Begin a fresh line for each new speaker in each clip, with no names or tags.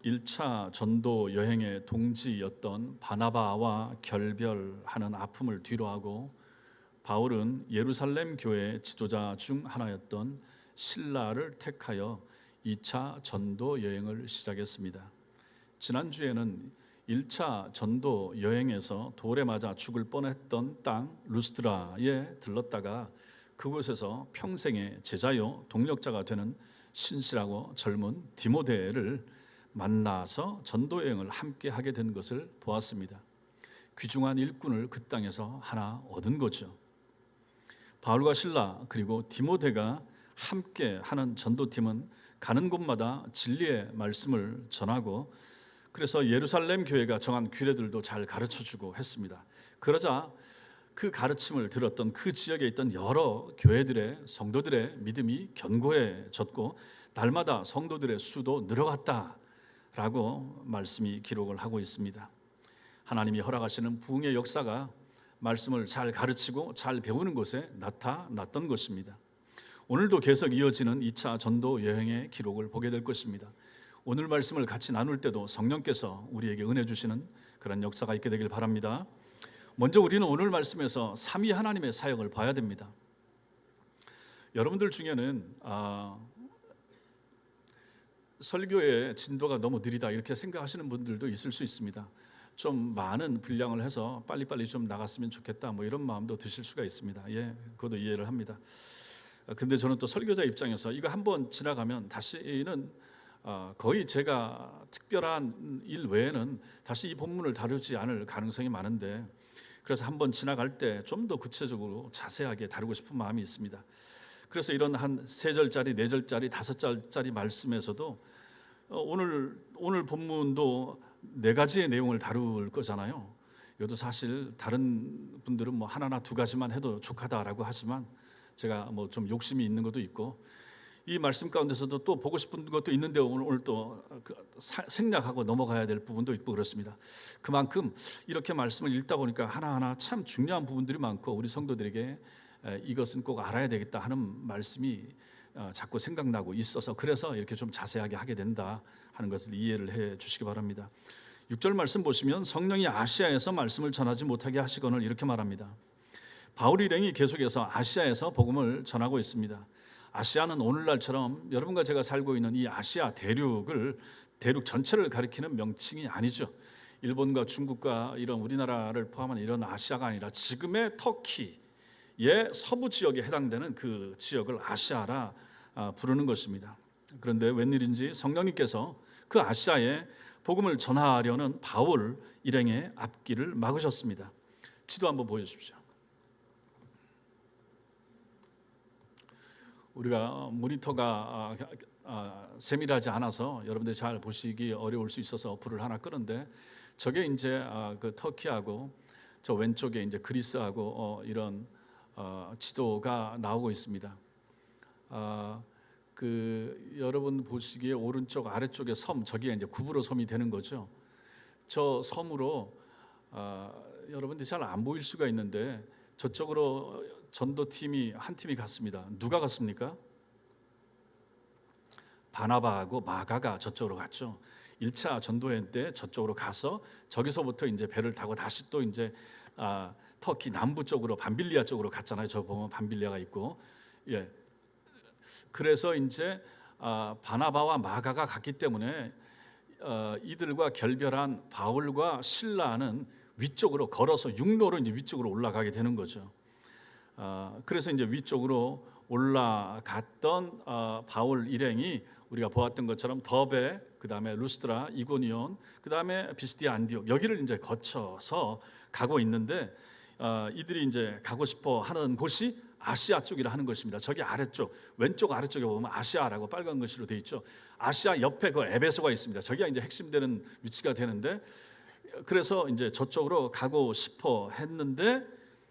1차 전도 여행의 동지였던 바나바와 결별하는 아픔을 뒤로하고 바울은 예루살렘 교회 지도자 중 하나였던 실라를 택하여 2차 전도 여행을 시작했습니다. 지난주에는 1차 전도 여행에서 돌에 맞아 죽을 뻔했던 땅 루스드라에 들렀다가 그곳에서 평생의 제자요 동력자가 되는 신실하고 젊은 디모데를 만나서 전도 여행을 함께 하게 된 것을 보았습니다. 귀중한 일꾼을 그 땅에서 하나 얻은 거죠. 바울과 실라 그리고 디모데가 함께 하는 전도팀은 가는 곳마다 진리의 말씀을 전하고 그래서 예루살렘 교회가 정한 규례들도 잘 가르쳐주고 했습니다. 그러자 그 가르침을 들었던 그 지역에 있던 여러 교회들의 성도들의 믿음이 견고해졌고 날마다 성도들의 수도 늘어갔다라고 말씀이 기록을 하고 있습니다. 하나님이 허락하시는 부흥의 역사가 말씀을 잘 가르치고 잘 배우는 곳에 나타났던 것입니다. 오늘도 계속 이어지는 2차 전도 여행의 기록을 보게 될 것입니다. 오늘 말씀을 같이 나눌 때도 성령께서 우리에게 은혜 주시는 그런 역사가 있게 되길 바랍니다. 먼저 우리는 오늘 말씀에서 삼위 하나님의 사역을 봐야 됩니다. 여러분들 중에는 설교의 진도가 너무 느리다 이렇게 생각하시는 분들도 있을 수 있습니다. 좀 많은 분량을 해서 빨리빨리 좀 나갔으면 좋겠다 뭐 이런 마음도 드실 수가 있습니다. 그것도 이해를 합니다. 근데 저는 또 설교자 입장에서 이거 한번 지나가면 다시는 거의 제가 특별한 일 외에는 다시 이 본문을 다루지 않을 가능성이 많은데 그래서 한번 지나갈 때 좀 더 구체적으로 자세하게 다루고 싶은 마음이 있습니다. 그래서 이런 한 3절짜리, 4절짜리, 5절짜리 말씀에서도 오늘 본문도 4가지의 내용을 다룰 거잖아요. 이것도 사실 다른 분들은 뭐 하나나 2가지만 해도 족하다라고 하지만 제가 뭐 좀 욕심이 있는 것도 있고 이 말씀 가운데서도 또 보고 싶은 것도 있는데 오늘 또 생략하고 넘어가야 될 부분도 있고 그렇습니다. 그만큼 이렇게 말씀을 읽다 보니까 하나하나 참 중요한 부분들이 많고 우리 성도들에게 이것은 꼭 알아야 되겠다 하는 말씀이 자꾸 생각나고 있어서 그래서 이렇게 좀 자세하게 하게 된다 하는 것을 이해를 해 주시기 바랍니다. 6절 말씀 보시면 성령이 아시아에서 말씀을 전하지 못하게 하시거늘 이렇게 말합니다. 바울 일행이 계속해서 아시아에서 복음을 전하고 있습니다. 아시아는 오늘날처럼 여러분과 제가 살고 있는 이 아시아 대륙 전체를 가리키는 명칭이 아니죠. 일본과 중국과 이런 우리나라를 포함한 이런 아시아가 아니라 지금의 터키의 서부 지역에 해당되는 그 지역을 아시아라 부르는 것입니다. 그런데 웬일인지 성령님께서 그 아시아에 복음을 전하려는 바울 일행의 앞길을 막으셨습니다. 지도 한번 보여주십시오. 우리가 모니터가 세밀하지 않아서 여러분들이 잘 보시기 어려울 수 있어서 불을 하나 끄는데 저게 이제 그 터키하고 저 왼쪽에 이제 그리스하고 이런 지도가 나오고 있습니다. 그 여러분 보시기에 오른쪽 아래쪽에 섬 저기가 이제 구브로 섬이 되는 거죠. 저 섬으로 여러분들이 잘 안 보일 수가 있는데 저쪽으로 전도팀이 한 팀이 갔습니다. 누가 갔습니까? 바나바하고 마가가 저쪽으로 갔죠. 1차 전도여행 때 저쪽으로 가서 저기서부터 이제 배를 타고 다시 또 이제 터키 남부 쪽으로 밤빌리아 쪽으로 갔잖아요. 저 보면 밤빌리아가 있고, 그래서 이제 바나바와 마가가 갔기 때문에 이들과 결별한 바울과 실라는 위쪽으로 걸어서 육로로 이제 위쪽으로 올라가게 되는 거죠. 그래서 이제 위쪽으로 올라갔던 바울 일행이 우리가 보았던 것처럼 더베, 그 다음에 루스드라, 이고니온, 그 다음에 비스디아, 안디옥 여기를 이제 거쳐서 가고 있는데 이들이 이제 가고 싶어 하는 곳이 아시아 쪽이라 하는 것입니다. 저기 아래쪽 왼쪽 아래쪽에 보면 아시아라고 빨간 글씨로 되어 있죠. 아시아 옆에 그 에베소가 있습니다. 저기가 이제 핵심되는 위치가 되는데 그래서 이제 저쪽으로 가고 싶어 했는데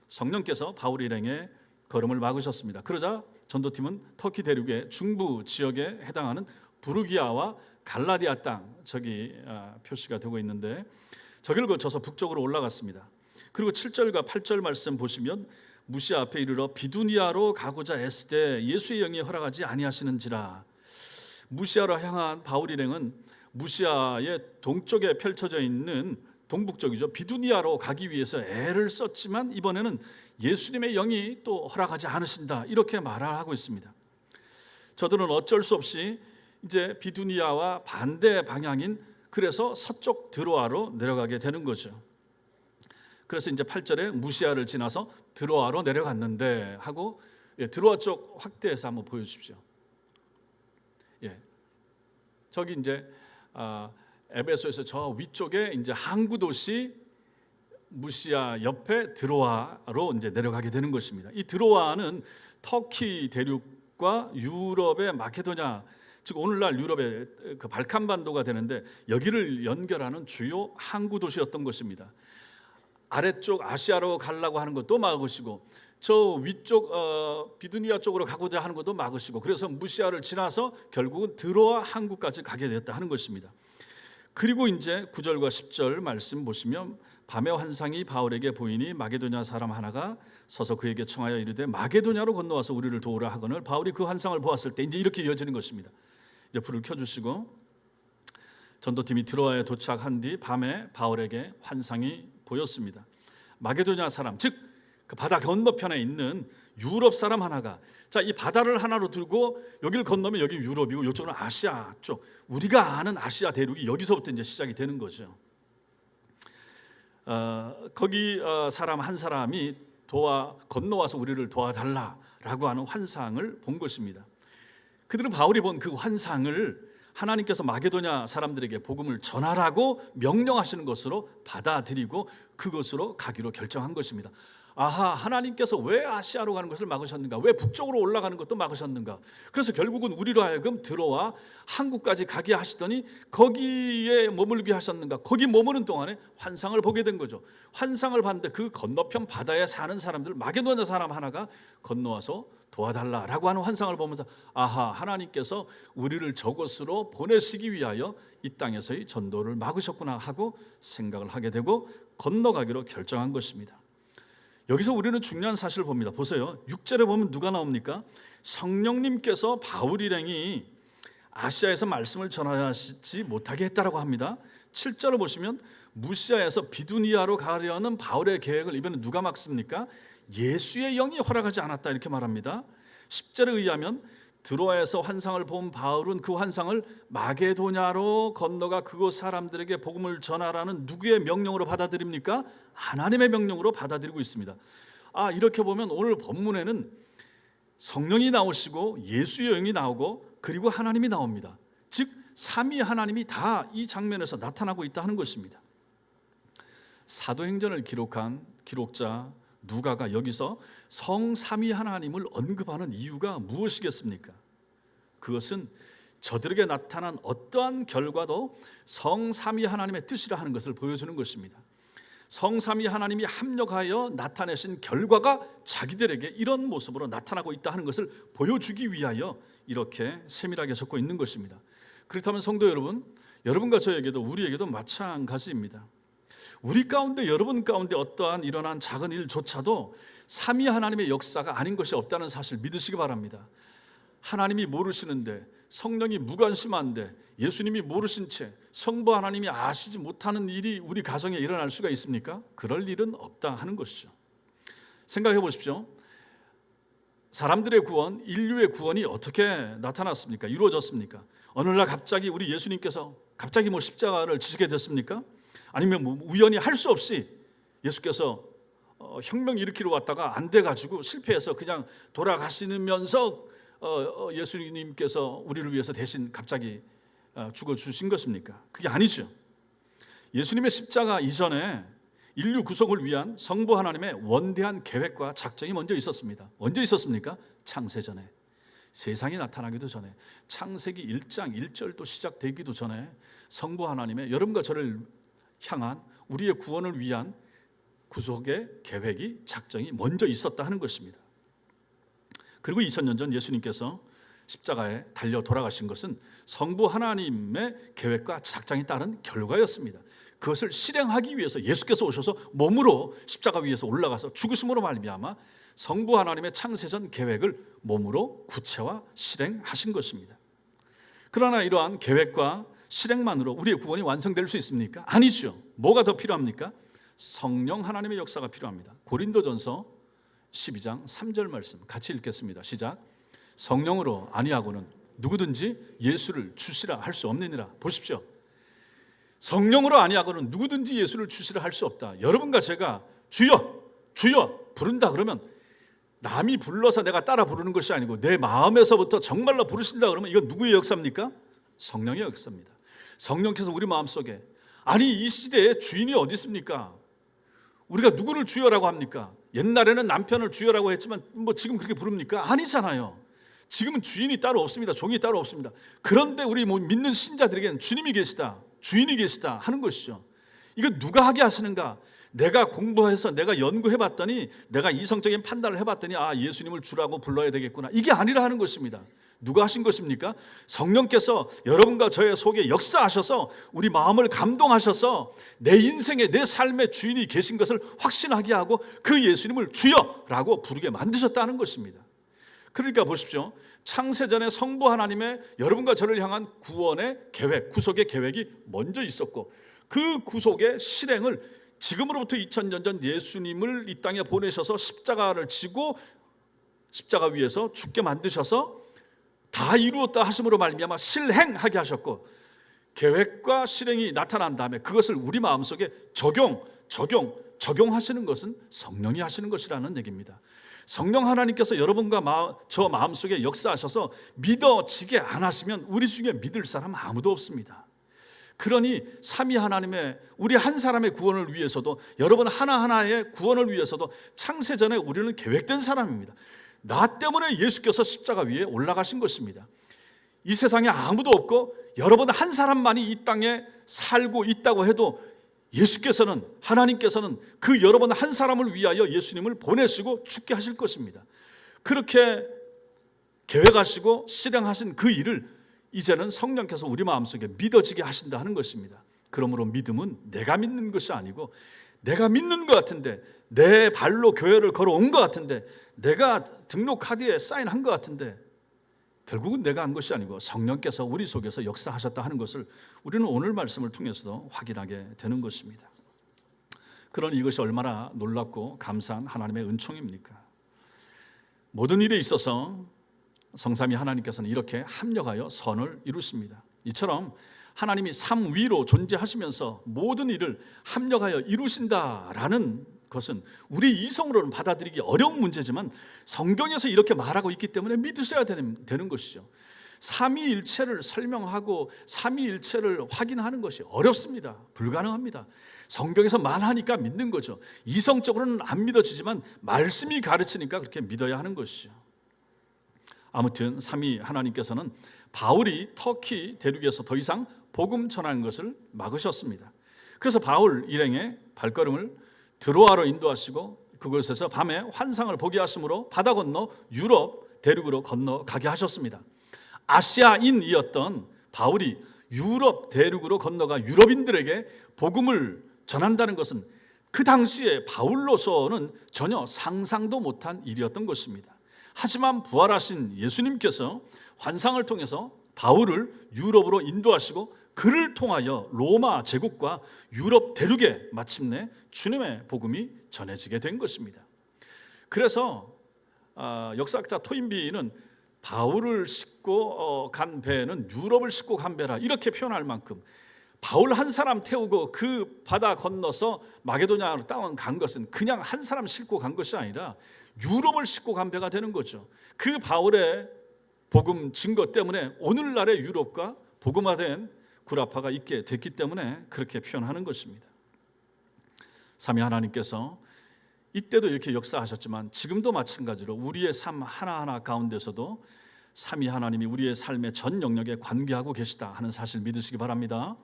성령께서 바울 일행의 걸음을 막으셨습니다. 그러자 전도팀은 터키 대륙의 중부 지역에 해당하는 부르기아와 갈라디아 땅 저기 표시가 되고 있는데 저기를 거쳐서 북쪽으로 올라갔습니다. 그리고 7절과 8절 말씀 보시면 무시아 앞에 이르러 비두니아로 가고자 애쓰되 예수의 영이 허락하지 아니하시는지라. 무시아로 향한 바울 일행은 무시아의 동쪽에 펼쳐져 있는 동북쪽이죠. 비두니아로 가기 위해서 애를 썼지만 이번에는 예수님의 영이 또 허락하지 않으신다, 이렇게 말을 하고 있습니다. 저들은 어쩔 수 없이 이제 비두니아와 반대 방향인, 그래서 서쪽 드로아로 내려가게 되는 거죠. 그래서 이제 8절에 무시아를 지나서 드로아로 내려갔는데 하고, 드로아 쪽 확대해서 한번 보여주십시오. 저기 이제 에베소에서 저 위쪽에 이제 항구 도시 무시아 옆에 드로아로 이제 내려가게 되는 것입니다. 이 드로아는 터키 대륙과 유럽의 마케도냐, 즉 오늘날 유럽의 그 발칸반도가 되는데 여기를 연결하는 주요 항구 도시였던 것입니다. 아래쪽 아시아로 가려고 하는 것도 막으시고, 저 위쪽 비두니아 쪽으로 가고자 하는 것도 막으시고, 그래서 무시아를 지나서 결국은 드로아 항구까지 가게 되었다 하는 것입니다. 그리고 이제 9절과 10절 말씀 보시면, 밤의 환상이 바울에게 보이니 마게도냐 사람 하나가 서서 그에게 청하여 이르되 마게도냐로 건너와서 우리를 도우라 하거늘, 바울이 그 환상을 보았을 때 이제 이렇게 이어지는 것입니다. 이제 불을 켜주시고, 전도팀이 드로아에 도착한 뒤 밤에 바울에게 환상이 보였습니다. 마게도냐 사람, 즉 그 바다 건너편에 있는 유럽 사람 하나가, 자, 이 바다를 하나로 들고 여기를 건너면 여기 유럽이고 이쪽은 아시아 쪽, 우리가 아는 아시아 대륙이 여기서부터 이제 시작이 되는 거죠. 거기 사람 한 사람이 건너와서 우리를 도와달라라고 하는 환상을 본 것입니다. 그들은 바울이 본 그 환상을 하나님께서 마게도냐 사람들에게 복음을 전하라고 명령하시는 것으로 받아들이고 그것으로 가기로 결정한 것입니다. 아하, 하나님께서 왜 아시아로 가는 것을 막으셨는가? 왜 북쪽으로 올라가는 것도 막으셨는가? 그래서 결국은 우리로 하여금 들어와 한국까지 가게 하시더니 거기에 머물게 하셨는가? 거기 머무는 동안에 환상을 보게 된 거죠. 환상을 봤는데 그 건너편 바다에 사는 사람들, 마게도냐 사람 하나가 건너와서 도와달라라고 하는 환상을 보면서, 아하, 하나님께서 우리를 저곳으로 보내시기 위하여 이 땅에서의 전도를 막으셨구나 하고 생각을 하게 되고 건너가기로 결정한 것입니다. 여기서 우리는 중요한 사실을 봅니다. 보세요. 6절에 보면 누가 나옵니까? 성령님께서 바울 일행이 아시아에서 말씀을 전하지 못하게 했다라고 합니다. 7절을 보시면 무시아에서 비두니아로 가려는 바울의 계획을 이번에 누가 막습니까? 예수의 영이 허락하지 않았다, 이렇게 말합니다. 10절에 의하면 드로아에서 환상을 본 바울은 그 환상을 마게도냐로 건너가 그곳 사람들에게 복음을 전하라는 누구의 명령으로 받아들입니까? 하나님의 명령으로 받아들이고 있습니다. 이렇게 보면 오늘 본문에는 성령이 나오시고 예수의 영이 나오고 그리고 하나님이 나옵니다. 즉 삼위 하나님이 다 이 장면에서 나타나고 있다 하는 것입니다. 사도행전을 기록한 기록자 누가가 여기서 성삼위 하나님을 언급하는 이유가 무엇이겠습니까? 그것은 저들에게 나타난 어떠한 결과도 성삼위 하나님의 뜻이라 하는 것을 보여주는 것입니다. 성삼위 하나님이 합력하여 나타내신 결과가 자기들에게 이런 모습으로 나타나고 있다 하는 것을 보여주기 위하여 이렇게 세밀하게 적고 있는 것입니다. 그렇다면 성도 여러분, 여러분과 저에게도 우리에게도 마찬가지입니다. 우리 가운데, 여러분 가운데 어떠한 일어난 작은 일조차도 삼위 하나님의 역사가 아닌 것이 없다는 사실 믿으시기 바랍니다. 하나님이 모르시는데, 성령이 무관심한데, 예수님이 모르신 채 성부 하나님이 아시지 못하는 일이 우리 가정에 일어날 수가 있습니까? 그럴 일은 없다 하는 것이죠. 생각해 보십시오. 사람들의 구원, 인류의 구원이 어떻게 나타났습니까? 이루어졌습니까? 어느 날 갑자기 우리 예수님께서 갑자기 십자가를 지시게 됐습니까? 아니면 우연히 할 수 없이 예수께서 혁명 일으키러 왔다가 안 돼가지고 실패해서 그냥 돌아가시면서 예수님께서 우리를 위해서 대신 갑자기 죽어주신 것입니까? 그게 아니죠. 예수님의 십자가 이전에 인류 구속을 위한 성부 하나님의 원대한 계획과 작정이 먼저 있었습니다. 언제 있었습니까? 창세전에, 세상이 나타나기도 전에, 창세기 1장 1절도 시작되기도 전에 성부 하나님의 여러분과 저를 향한 우리의 구원을 위한 구속의 계획이, 작정이 먼저 있었다 하는 것입니다. 그리고 2000년 전 예수님께서 십자가에 달려 돌아가신 것은 성부 하나님의 계획과 작정에 따른 결과였습니다. 그것을 실행하기 위해서 예수께서 오셔서 몸으로 십자가 위에서 올라가서 죽으심으로 말미암아 성부 하나님의 창세전 계획을 몸으로 구체화 실행하신 것입니다. 그러나 이러한 계획과 실행만으로 우리의 구원이 완성될 수 있습니까? 아니죠. 뭐가 더 필요합니까? 성령 하나님의 역사가 필요합니다. 고린도전서 12장 3절 말씀 같이 읽겠습니다. 시작. 성령으로 아니하고는 누구든지 예수를 주시라 할 수 없느니라. 보십시오. 성령으로 아니하고는 누구든지 예수를 주시라 할 수 없다. 여러분과 제가 주여 주여 부른다 그러면 남이 불러서 내가 따라 부르는 것이 아니고 내 마음에서부터 정말로 부르신다 그러면 이건 누구의 역사입니까? 성령의 역사입니다. 성령께서 우리 마음속에, 아니 이 시대에 주인이 어디 있습니까? 우리가 누구를 주여라고 합니까? 옛날에는 남편을 주여라고 했지만 뭐 지금 그렇게 부릅니까? 아니잖아요. 지금은 주인이 따로 없습니다. 종이 따로 없습니다. 그런데 우리 믿는 신자들에게는 주님이 계시다, 주인이 계시다 하는 것이죠. 이거 누가 하게 하시는가? 내가 공부해서 내가 연구해봤더니, 내가 이성적인 판단을 해봤더니 아 예수님을 주라고 불러야 되겠구나, 이게 아니라 하는 것입니다. 누가 하신 것입니까? 성령께서 여러분과 저의 속에 역사하셔서 우리 마음을 감동하셔서 내 인생의, 내 삶의 주인이 계신 것을 확신하게 하고 그 예수님을 주여라고 부르게 만드셨다는 것입니다. 그러니까 보십시오. 창세전에 성부 하나님의 여러분과 저를 향한 구원의 계획, 구속의 계획이 먼저 있었고, 그 구속의 실행을 지금으로부터 2000년 전 예수님을 이 땅에 보내셔서 십자가를 지고 십자가 위에서 죽게 만드셔서 다 이루었다 하심으로 말미암아 실행하게 하셨고, 계획과 실행이 나타난 다음에 그것을 우리 마음속에 적용하시는 것은 성령이 하시는 것이라는 얘기입니다. 성령 하나님께서 여러분과 저 마음속에 역사하셔서 믿어지게 안 하시면 우리 중에 믿을 사람 아무도 없습니다. 그러니 삼위 하나님의 우리 한 사람의 구원을 위해서도, 여러분 하나하나의 구원을 위해서도 창세전에 우리는 계획된 사람입니다. 나 때문에 예수께서 십자가 위에 올라가신 것입니다. 이 세상에 아무도 없고 여러분 한 사람만이 이 땅에 살고 있다고 해도 예수께서는, 하나님께서는 그 여러분 한 사람을 위하여 예수님을 보내시고 죽게 하실 것입니다. 그렇게 계획하시고 실행하신 그 일을 이제는 성령께서 우리 마음속에 믿어지게 하신다 하는 것입니다. 그러므로 믿음은 내가 믿는 것이 아니고, 내가 믿는 것 같은데, 내 발로 교회를 걸어온 것 같은데, 내가 등록 카드에 사인한 것 같은데 결국은 내가 한 것이 아니고 성령께서 우리 속에서 역사하셨다 하는 것을 우리는 오늘 말씀을 통해서도 확인하게 되는 것입니다. 그러니 이것이 얼마나 놀랍고 감사한 하나님의 은총입니까? 모든 일에 있어서 성삼위 하나님께서는 이렇게 합력하여 선을 이루십니다. 이처럼 하나님이 삼위로 존재하시면서 모든 일을 합력하여 이루신다라는 것은 우리 이성으로는 받아들이기 어려운 문제지만 성경에서 이렇게 말하고 있기 때문에 믿으셔야 되는 것이죠. 삼위일체를 설명하고 삼위일체를 확인하는 것이 어렵습니다. 불가능합니다. 성경에서 말하니까 믿는 거죠. 이성적으로는 안 믿어지지만 말씀이 가르치니까 그렇게 믿어야 하는 것이죠. 아무튼 삼위 하나님께서는 바울이 터키 대륙에서 더 이상 복음 전하는 것을 막으셨습니다. 그래서 바울 일행의 발걸음을 드로아로 인도하시고 그곳에서 밤에 환상을 보게 하심으로 바다 건너 유럽 대륙으로 건너가게 하셨습니다. 아시아인이었던 바울이 유럽 대륙으로 건너가 유럽인들에게 복음을 전한다는 것은 그 당시에 바울로서는 전혀 상상도 못한 일이었던 것입니다. 하지만 부활하신 예수님께서 환상을 통해서 바울을 유럽으로 인도하시고 그를 통하여 로마 제국과 유럽 대륙에 마침내 주님의 복음이 전해지게 된 것입니다. 그래서 역사학자 토인비는 바울을 싣고 간 배는 유럽을 싣고 간 배라 이렇게 표현할 만큼, 바울 한 사람 태우고 그 바다 건너서 마게도냐로 간 것은 그냥 한 사람 싣고 간 것이 아니라 유럽을 싣고 간 배가 되는 거죠. 그 바울의 복음 증거 때문에 오늘날의 유럽과 복음화된 구라파가 있게 됐기 때문에 그렇게 표현하는 것입니다. 삼위 하나님께서 이때도 이렇게 역사하셨지만 지금도 마찬가지로 우리의 삶 하나하나 가운데서도 삼위 하나님이 우리의 삶의 전 영역에 관계하고 계시다 하는 사실 믿으시기 바랍니다.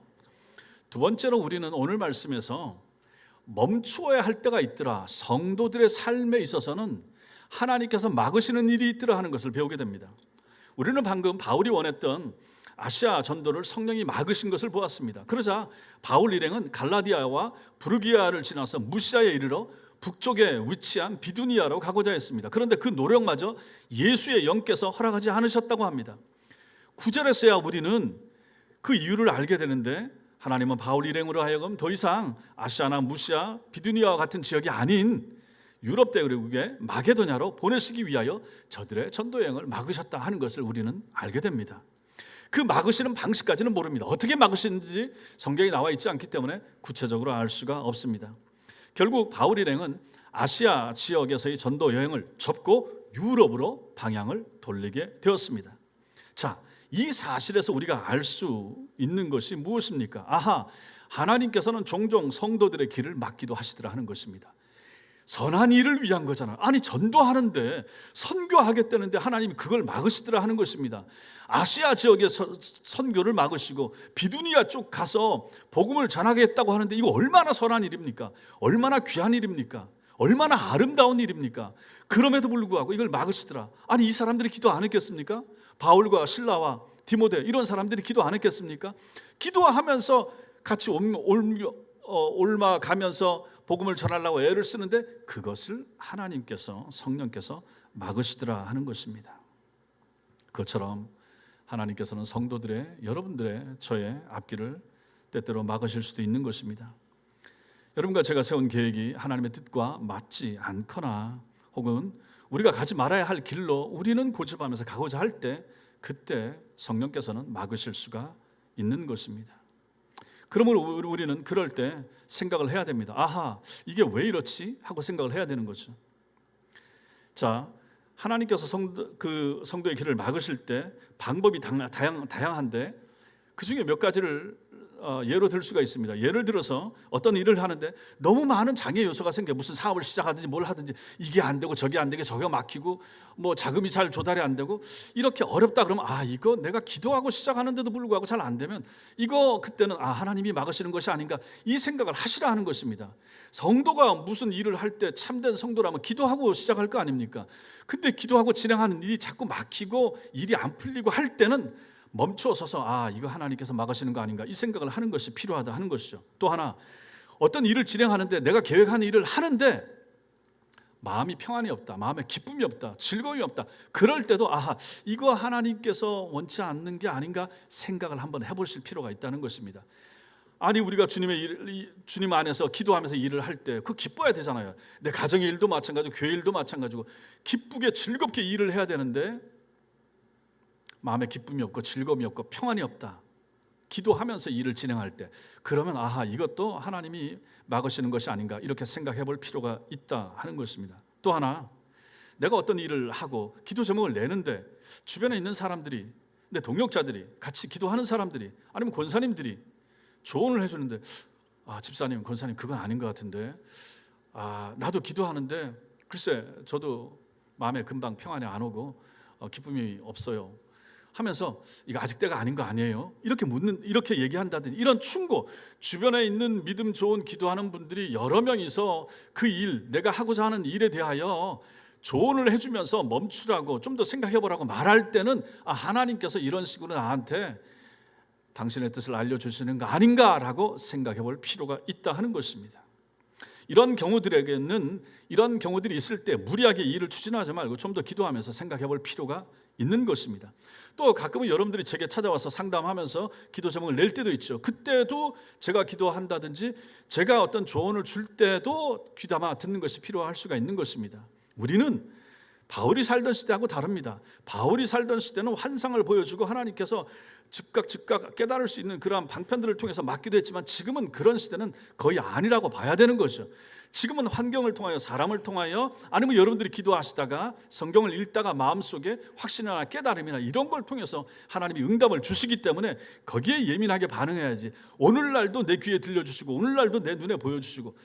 두 번째로 우리는 오늘 말씀에서 멈추어야 할 때가 있더라, 성도들의 삶에 있어서는 하나님께서 막으시는 일이 있더라 하는 것을 배우게 됩니다. 우리는 방금 바울이 원했던 아시아 전도를 성령이 막으신 것을 보았습니다. 그러자 바울 일행은 갈라디아와 부르기아를 지나서 무시아에 이르러 북쪽에 위치한 비두니아로 가고자 했습니다. 그런데 그 노력마저 예수의 영께서 허락하지 않으셨다고 합니다. 9절에서야 우리는 그 이유를 알게 되는데 하나님은 바울 일행으로 하여금 더 이상 아시아나 무시아, 비두니아와 같은 지역이 아닌 유럽 대륙의 마게도냐로 보내시기 위하여 저들의 전도 여행을 막으셨다 하는 것을 우리는 알게 됩니다. 그 막으시는 방식까지는 모릅니다. 어떻게 막으시는지 성경에 나와 있지 않기 때문에 구체적으로 알 수가 없습니다. 결국 바울 일행은 아시아 지역에서의 전도 여행을 접고 유럽으로 방향을 돌리게 되었습니다. 자, 이 사실에서 우리가 알 수 있는 것이 무엇입니까? 아하, 하나님께서는 종종 성도들의 길을 막기도 하시더라 하는 것입니다. 선한 일을 위한 거잖아요. 아니, 전도하는데, 선교하겠다는데 하나님이 그걸 막으시더라 하는 것입니다. 아시아 지역의 선교를 막으시고 비두니아 쪽 가서 복음을 전하겠다고 하는데 이거 얼마나 선한 일입니까? 얼마나 귀한 일입니까? 얼마나 아름다운 일입니까? 그럼에도 불구하고 이걸 막으시더라. 아니, 이 사람들이 기도 안 했겠습니까? 바울과 실라와 디모데 이런 사람들이 기도 안 했겠습니까? 기도하면서 같이 옮아가면서 복음을 전하려고 애를 쓰는데 그것을 하나님께서, 성령께서 막으시더라 하는 것입니다. 그것처럼 하나님께서는 성도들의, 여러분들의, 저의 앞길을 때때로 막으실 수도 있는 것입니다. 여러분과 제가 세운 계획이 하나님의 뜻과 맞지 않거나 혹은 우리가 가지 말아야 할 길로 우리는 고집하면서 가고자 할 때, 그때 성령께서는 막으실 수가 있는 것입니다. 그러므로 우리는 그럴 때 생각을 해야 됩니다. 아하, 이게 왜 이렇지? 하고 생각을 해야 되는 거죠. 자, 하나님께서 성도의 길을 막으실 때 방법이 다양한데 그 중에 몇 가지를 예로 들 수가 있습니다. 예를 들어서 어떤 일을 하는데 너무 많은 장애 요소가 생겨. 무슨 사업을 시작하든지 뭘 하든지 이게 안 되고 저게 안 되게 저게 막히고 뭐 자금이 잘 조달이 안 되고 이렇게 어렵다 그러면 이거 내가 기도하고 시작하는데도 불구하고 잘 안 되면 이거 그때는 하나님이 막으시는 것이 아닌가 이 생각을 하시라 하는 것입니다. 성도가 무슨 일을 할 때 참된 성도라면 기도하고 시작할 거 아닙니까? 근데 기도하고 진행하는 일이 자꾸 막히고 일이 안 풀리고 할 때는 멈추어 서서 이거 하나님께서 막으시는 거 아닌가 이 생각을 하는 것이 필요하다 하는 것이죠. 또 하나, 어떤 일을 진행하는데 내가 계획한 일을 하는데 마음이 평안이 없다, 마음에 기쁨이 없다, 즐거움이 없다. 그럴 때도 이거 하나님께서 원치 않는 게 아닌가 생각을 한번 해보실 필요가 있다는 것입니다. 아니, 우리가 주님 안에서 기도하면서 일을 할 때 그 기뻐야 되잖아요. 내 가정의 일도 마찬가지고 교회 일도 마찬가지고 기쁘게 즐겁게 일을 해야 되는데 마음에 기쁨이 없고 즐거움이 없고 평안이 없다. 기도하면서 일을 진행할 때 그러면 이것도 하나님이 막으시는 것이 아닌가 이렇게 생각해 볼 필요가 있다 하는 것입니다. 또 하나, 내가 어떤 일을 하고 기도 제목을 내는데 주변에 있는 사람들이, 내 동역자들이, 같이 기도하는 사람들이 아니면 권사님들이 조언을 해주는데 집사님, 권사님 그건 아닌 것 같은데 나도 기도하는데 글쎄 저도 마음에 금방 평안이 안 오고 기쁨이 없어요 하면서 이거 아직 때가 아닌 거 아니에요? 이렇게 얘기한다든지 이런 충고, 주변에 있는 믿음 좋은 기도하는 분들이 여러 명이서 그 일, 내가 하고자 하는 일에 대하여 조언을 해주면서 멈추라고 좀 더 생각해보라고 말할 때는 하나님께서 이런 식으로 나한테 당신의 뜻을 알려주시는 거 아닌가라고 생각해 볼 필요가 있다 하는 것입니다. 이런 경우들이 있을 때 무리하게 일을 추진하지 말고 좀 더 기도하면서 생각해 볼 필요가 있는 것입니다. 또 가끔은 여러분들이 제게 찾아와서 상담하면서 기도 제목을 낼 때도 있죠. 그때도 제가 기도한다든지 제가 어떤 조언을 줄 때도 귀담아 듣는 것이 필요할 수가 있는 것입니다. 우리는 바울이 살던 시대하고 다릅니다. 바울이 살던 시대는 환상을 보여주고 하나님께서 즉각 깨달을 수 있는 그러한 방편들을 통해서 막기도 했지만 지금은 그런 시대는 거의 아니라고 봐야 되는 거죠. 지금은 환경을 통하여, 사람을 통하여, 아니면 여러분들이 기도하시다가 성경을 읽다가 마음속에 확신이나 깨달음이나 이런 걸 통해서 하나님이 응답을 주시기 때문에 거기에 예민하게 반응해야지. 오늘날도 내 귀에 들려주시고 오늘날도 내 눈에 보여주시고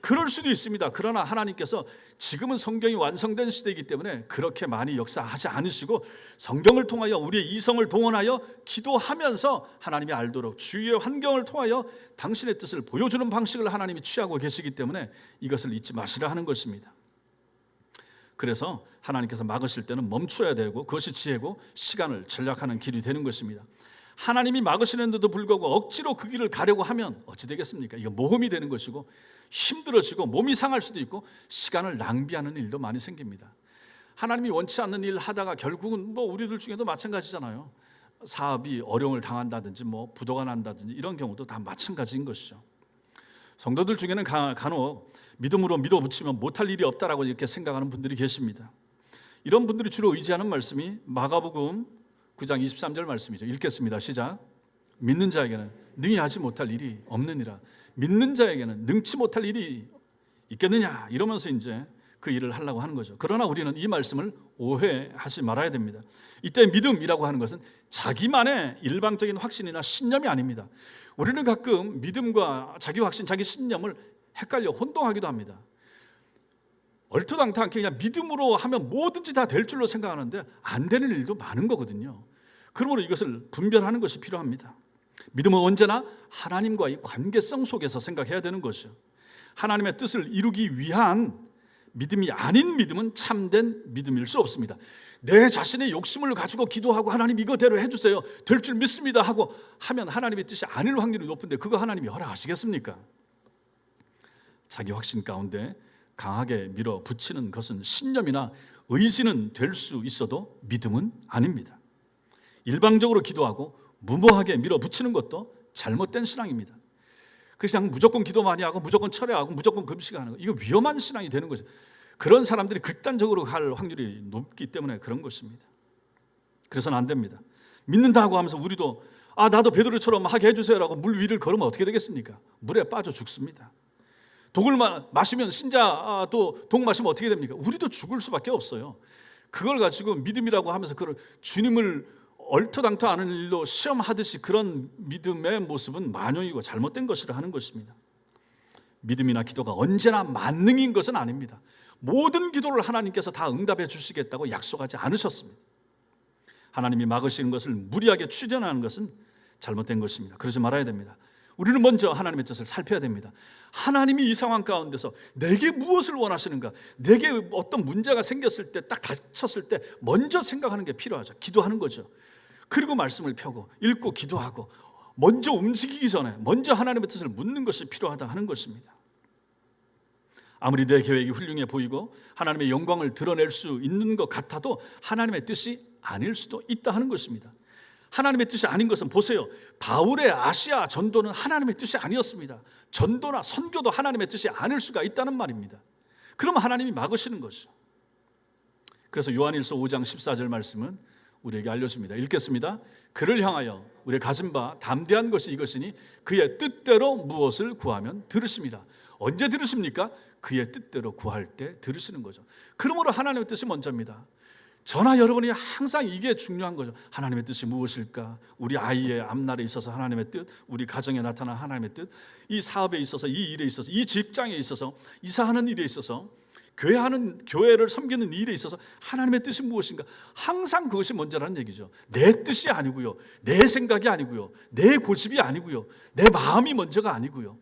그럴 수도 있습니다. 그러나 하나님께서 지금은 성경이 완성된 시대이기 때문에 그렇게 많이 역사하지 않으시고 성경을 통하여 우리의 이성을 동원하여 기도하면서 하나님이 알도록 주위의 환경을 통하여 당신의 뜻을 보여주는 방식을 하나님이 취하고 계시기 때문에 이것을 잊지 마시라 하는 것입니다. 그래서 하나님께서 막으실 때는 멈춰야 되고 그것이 지혜고 시간을 절약하는 길이 되는 것입니다. 하나님이 막으시는데도 불구하고 억지로 그 길을 가려고 하면 어찌 되겠습니까? 이거 모험이 되는 것이고 힘들어지고 몸이 상할 수도 있고 시간을 낭비하는 일도 많이 생깁니다. 하나님이 원치 않는 일 하다가 결국은 우리들 중에도 마찬가지잖아요. 사업이 어려움을 당한다든지 부도가 난다든지 이런 경우도 다 마찬가지인 것이죠. 성도들 중에는 간혹 믿음으로 밀어붙이면 못할 일이 없다라고 이렇게 생각하는 분들이 계십니다. 이런 분들이 주로 의지하는 말씀이 마가복음 9장 23절 말씀이죠. 읽겠습니다. 시작. 믿는 자에게는 능히 하지 못할 일이 없느니라. 믿는 자에게는 능치 못할 일이 있겠느냐, 이러면서 이제 그 일을 하려고 하는 거죠. 그러나 우리는 이 말씀을 오해하지 말아야 됩니다. 이때 믿음이라고 하는 것은 자기만의 일방적인 확신이나 신념이 아닙니다. 우리는 가끔 믿음과 자기 확신, 자기 신념을 헷갈려 혼동하기도 합니다. 얼토당토않게 그냥 믿음으로 하면 뭐든지 다 될 줄로 생각하는데 안 되는 일도 많은 거거든요. 그러므로 이것을 분별하는 것이 필요합니다. 믿음은 언제나 하나님과의 관계성 속에서 생각해야 되는 것이죠. 하나님의 뜻을 이루기 위한 믿음이 아닌 믿음은 참된 믿음일 수 없습니다. 내 자신의 욕심을 가지고 기도하고 하나님 이거대로 해주세요, 될 줄 믿습니다 하고 하면 하나님의 뜻이 아닐 확률이 높은데 그거 하나님이 허락하시겠습니까? 자기 확신 가운데 강하게 밀어붙이는 것은 신념이나 의지는 될 수 있어도 믿음은 아닙니다. 일방적으로 기도하고 무모하게 밀어붙이는 것도 잘못된 신앙입니다. 그래서 그냥 무조건 기도 많이 하고 무조건 철회하고 무조건 금식하는 거, 이거 위험한 신앙이 되는 거죠. 그런 사람들이 극단적으로 갈 확률이 높기 때문에 그런 것입니다. 그래서는 안 됩니다. 믿는다고 하면서 우리도 나도 베드로처럼 하게 해주세요라고 물 위를 걸으면 어떻게 되겠습니까? 물에 빠져 죽습니다. 독을 마시면 신자도 독 마시면 어떻게 됩니까? 우리도 죽을 수밖에 없어요. 그걸 가지고 믿음이라고 하면서 그걸 주님을 얼토당토 않은 일로 시험하듯이 그런 믿음의 모습은 만용이고 잘못된 것이라 하는 것입니다. 믿음이나 기도가 언제나 만능인 것은 아닙니다. 모든 기도를 하나님께서 다 응답해 주시겠다고 약속하지 않으셨습니다. 하나님이 막으시는 것을 무리하게 추진하는 것은 잘못된 것입니다. 그러지 말아야 됩니다. 우리는 먼저 하나님의 뜻을 살펴야 됩니다. 하나님이 이 상황 가운데서 내게 무엇을 원하시는가, 내게 어떤 문제가 생겼을 때, 딱 닥쳤을 때 먼저 생각하는 게 필요하죠. 기도하는 거죠. 그리고 말씀을 펴고 읽고 기도하고 먼저 움직이기 전에 먼저 하나님의 뜻을 묻는 것이 필요하다 하는 것입니다. 아무리 내 계획이 훌륭해 보이고 하나님의 영광을 드러낼 수 있는 것 같아도 하나님의 뜻이 아닐 수도 있다 하는 것입니다. 하나님의 뜻이 아닌 것은 보세요. 바울의 아시아 전도는 하나님의 뜻이 아니었습니다. 전도나 선교도 하나님의 뜻이 아닐 수가 있다는 말입니다. 그럼 하나님이 막으시는 거죠. 그래서 요한일서 5장 14절 말씀은 우리에게 알려줍니다. 읽겠습니다. 그를 향하여 우리의 가진 바 담대한 것이 이것이니 그의 뜻대로 무엇을 구하면 들으십니다. 언제 들으십니까? 그의 뜻대로 구할 때 들으시는 거죠. 그러므로 하나님의 뜻이 먼저입니다. 저나 여러분이 항상 이게 중요한 거죠. 하나님의 뜻이 무엇일까? 우리 아이의 앞날에 있어서 하나님의 뜻, 우리 가정에 나타난 하나님의 뜻, 이 사업에 있어서, 이 일에 있어서, 이 직장에 있어서, 이사하는 일에 있어서, 교회를 섬기는 일에 있어서 하나님의 뜻이 무엇인가? 항상 그것이 먼저라는 얘기죠. 내 뜻이 아니고요, 내 생각이 아니고요, 내 고집이 아니고요, 내 마음이 먼저가 아니고요,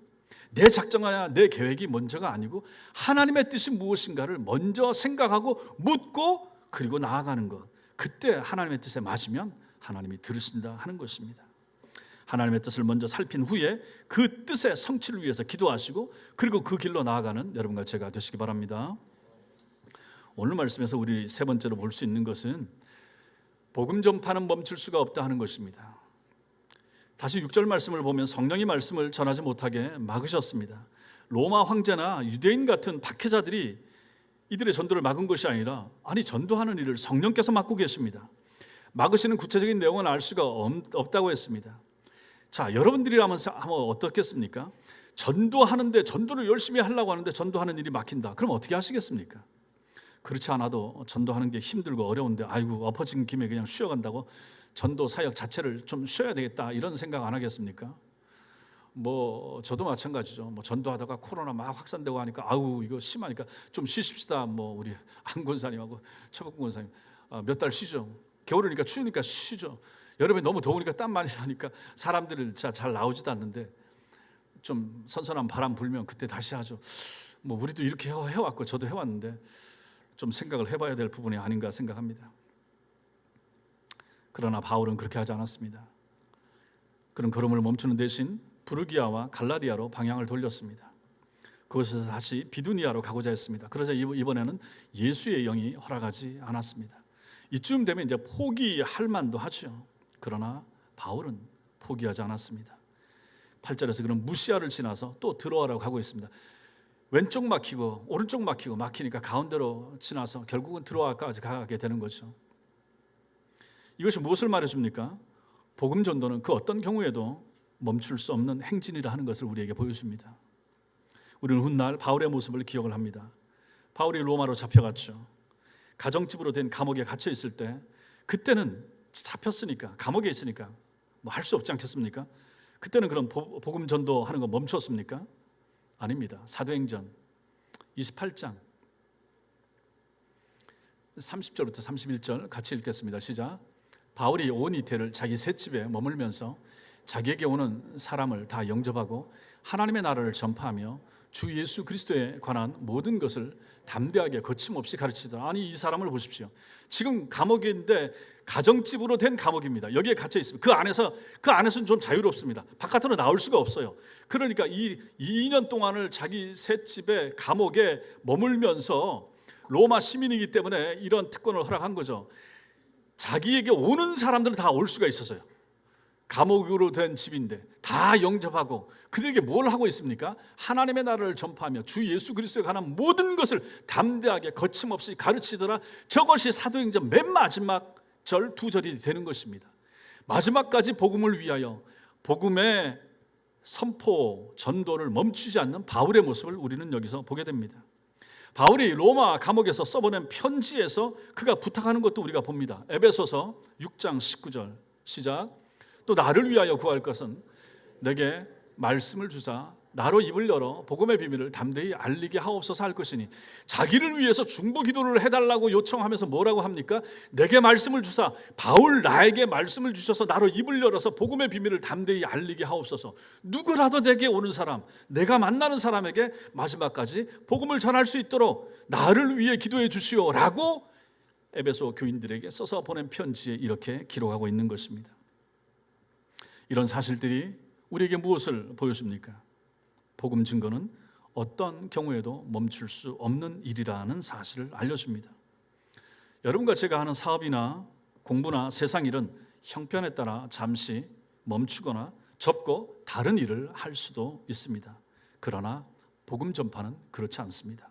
내 작정이나 내 계획이 먼저가 아니고 하나님의 뜻이 무엇인가를 먼저 생각하고 묻고 그리고 나아가는 것. 그때 하나님의 뜻에 맞으면 하나님이 들으신다 하는 것입니다. 하나님의 뜻을 먼저 살핀 후에 그 뜻의 성취를 위해서 기도하시고 그리고 그 길로 나아가는 여러분과 제가 되시기 바랍니다. 오늘 말씀에서 우리 세 번째로 볼 수 있는 것은 복음 전파는 멈출 수가 없다 하는 것입니다. 다시 6절 말씀을 보면 성령이 말씀을 전하지 못하게 막으셨습니다. 로마 황제나 유대인 같은 박해자들이 이들의 전도를 막은 것이 아니라 전도하는 일을 성령께서 맡고 계십니다. 막으시는 구체적인 내용은 알 수가 없다고 했습니다. 자, 여러분들이라면 어떻겠습니까? 전도하는데 전도를 열심히 하려고 하는데 전도하는 일이 막힌다. 그럼 어떻게 하시겠습니까? 그렇지 않아도 전도하는 게 힘들고 어려운데 엎어진 김에 그냥 쉬어간다고 전도 사역 자체를 좀 쉬어야 되겠다 이런 생각 안 하겠습니까? 저도 마찬가지죠. 전도하다가 코로나 막 확산되고 하니까 이거 심하니까 좀 쉬십시다. 우리 안 권사님하고 최복근 권사님 몇 달 쉬죠. 겨울이니까 추우니까 쉬죠. 여름에 너무 더우니까 땀 많이 나니까 사람들을 잘 나오지도 않는데 좀 선선한 바람 불면 그때 다시 하죠. 우리도 이렇게 해왔고 저도 해왔는데 좀 생각을 해봐야 될 부분이 아닌가 생각합니다. 그러나 바울은 그렇게 하지 않았습니다. 그런 걸음을 멈추는 대신 부르기아와 갈라디아로 방향을 돌렸습니다. 그곳에서 다시 비두니아로 가고자 했습니다. 그러자 이번에는 예수의 영이 허락하지 않았습니다. 이쯤 되면 이제 포기할 만도 하죠. 그러나 바울은 포기하지 않았습니다. 8절에서 그런 무시아를 지나서 또 들어와라고 하고 있습니다. 왼쪽 막히고 오른쪽 막히니까 가운데로 지나서 결국은 들어와까지 가게 되는 거죠. 이것이 무엇을 말해줍니까? 복음 전도는 그 어떤 경우에도 멈출 수 없는 행진이라 하는 것을 우리에게 보여줍니다. 우리는 훗날 바울의 모습을 기억을 합니다. 바울이 로마로 잡혀갔죠. 가정집으로 된 감옥에 갇혀 있을 때 그때는 잡혔으니까 감옥에 있으니까 뭐 할 수 없지 않겠습니까? 그때는 그런 복음 전도하는 거 멈췄습니까? 아닙니다. 사도행전 28장 30절부터 31절 같이 읽겠습니다. 시작. 바울이 온 이태를 자기 셋집에 머물면서 자기에게 오는 사람을 다 영접하고 하나님의 나라를 전파하며 주 예수 그리스도에 관한 모든 것을 담대하게 거침없이 가르치더라. 아니, 이 사람을 보십시오. 지금 감옥인데 가정집으로 된 감옥입니다. 여기에 갇혀 있습니다. 그 안에서는 좀 자유롭습니다. 바깥으로 나올 수가 없어요. 그러니까 이 2년 동안을 자기 셋집에 감옥에 머물면서 로마 시민이기 때문에 이런 특권을 허락한 거죠. 자기에게 오는 사람들은 다 올 수가 있었어요. 감옥으로 된 집인데 다 영접하고 그들에게 뭘 하고 있습니까? 하나님의 나라를 전파하며 주 예수 그리스도에 관한 모든 것을 담대하게 거침없이 가르치더라. 저것이 사도행전 맨 마지막 절 2절이 되는 것입니다. 마지막까지 복음을 위하여 복음의 선포 전도를 멈추지 않는 바울의 모습을 우리는 여기서 보게 됩니다. 바울이 로마 감옥에서 써보낸 편지에서 그가 부탁하는 것도 우리가 봅니다. 에베소서 6장 19절 시작. 또 나를 위하여 구할 것은 내게 말씀을 주사 나로 입을 열어 복음의 비밀을 담대히 알리게 하옵소서 할 것이니, 자기를 위해서 중보 기도를 해달라고 요청하면서 뭐라고 합니까? 내게 말씀을 주사, 바울 나에게 말씀을 주셔서 나로 입을 열어서 복음의 비밀을 담대히 알리게 하옵소서. 누구라도 내게 오는 사람, 내가 만나는 사람에게 마지막까지 복음을 전할 수 있도록 나를 위해 기도해 주시오라고 에베소 교인들에게 써서 보낸 편지에 이렇게 기록하고 있는 것입니다. 이런 사실들이 우리에게 무엇을 보여줍니까? 복음 증거는 어떤 경우에도 멈출 수 없는 일이라는 사실을 알려줍니다. 여러분과 제가 하는 사업이나 공부나 세상 일은 형편에 따라 잠시 멈추거나 접고 다른 일을 할 수도 있습니다. 그러나 복음 전파는 그렇지 않습니다.